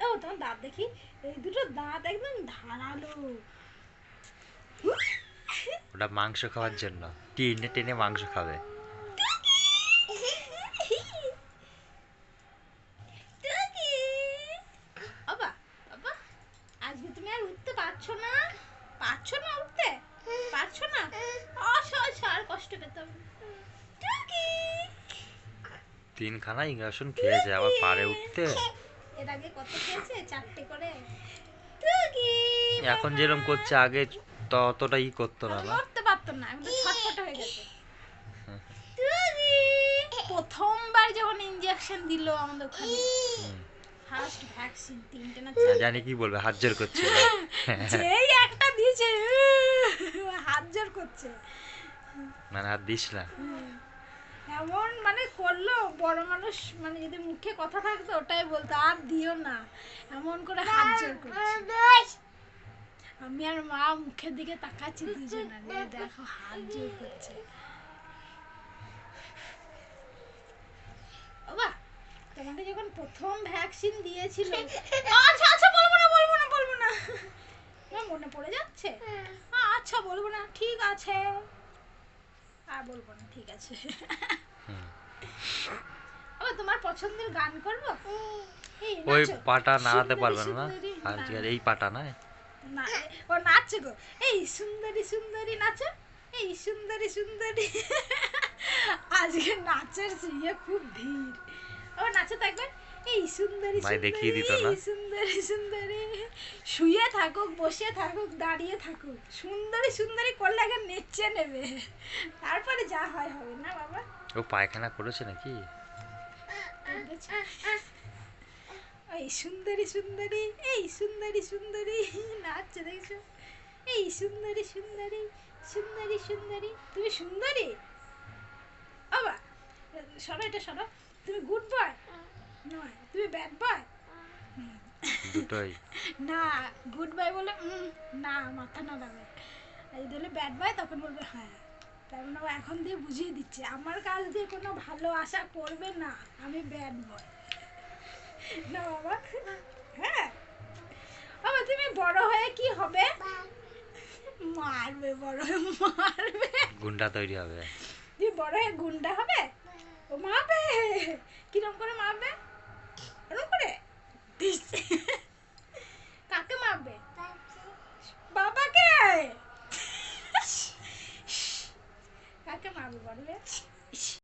ও তোমার দাঁত দেখি, এই দুটো দাঁত একদম ধারালো। ওটা মাংস খাওয়ার জন্য, টেনে টেনে মাংস খাবে। বাবা বাবা, আজকে তুমি আর উঠতে পারছো না? পারছো না উঠতে? পারছো না? আর কষ্ট পেতাম। তিনখানা ইঞ্জেকশন খেয়েছে, আবার পারে উঠতে? এর আগে কত খেয়েছে? 4টে করে। এখন যেরকম করছে, আগে ততটা করতো না না? উঠতে পারতো না, এখন তো ছটফট হয়ে গেছে। প্রথমবার যখন ইনজেকশন দিল আমাদের ওখানে, ফার্স্ট ভ্যাকসিন, 3টে না 4টে, জানি কি বলবে, হাত জোর করছিল। যেই একটা দিয়েছে হাত জোর করছে। মানে হাত দিস না। এমন মানে করলো, বড় মানুষ মানে যদি মুখে কথা থাকতো ওটাই বলতো, আর দিও না, এমন করে হাত জোর করছে। আমি আর মা মুখের দিকে তাকাচ্ছি দুজনে, দেখো হাত জোর করছে। বাবা, তোমাকে যখন প্রথম ভ্যাকসিন দিয়েছিল, আচ্ছা আচ্ছা বলবো না বলবো না বলবো না, আমার মনে পড়ে যাচ্ছে। আচ্ছা বলবো না, ঠিক আছে, আর বলবো না, ঠিক আছে। বাবা, তোমার পছন্দের গান করব? ওই পাটা নাড়াতে পারবেন না আজকে, এই পাটা না না, ও নাচছে গো, এই সুন্দরী সুন্দরী নাচো, এই সুন্দরী সুন্দরী। আজকে নাচের ইয়ে খুব ভিড়। ও নাচো তো একবার, এই সুন্দরী ভাই দেখিয়ে দিত না? সুন্দরী সুন্দরী, শুয়ে থাকুক বসে থাকুক দাঁড়িয়ে থাকুক, সুন্দরী সুন্দরী করলে আগে নেচে নেবে, তারপরে যা হয় হবে না বাবা। ও পায়খানা করেছে নাকি? এই সুন্দরী সুন্দরী, এই সুন্দরী সুন্দরী নাচছে দেখছো, এই সুন্দরী সুন্দরী সুন্দরী সুন্দরী, তুমি সুন্দরী। বাবা সরো, এটা সরো, তুমি গুড বয় নয়, তুমি ব্যাড বয়। দুটোই না, গুড বয় বলে না, মাথা না নামে, যদি বলে ব্যাড বয় তখন বলবে হ্যাঁ। তার মানে এখন দিয়ে বুঝিয়ে দিচ্ছে আমার কাছ দিয়ে কোনো ভালো আশা করবে না, আমি ব্যাড বয় না বাবা। হ্যাঁ বাবা, তুমি বড় হয়ে কি হবে? মারবে, বড় হয়ে মারবে, গুন্ডা তৈরি হবে। তুমি বড় হয়ে গুন্ডা হবে? ও মারবে, কিরম করে মারবে? ওরম করে কাকে মারবে? বাবাকে। কাকে মারবে বড় হয়ে?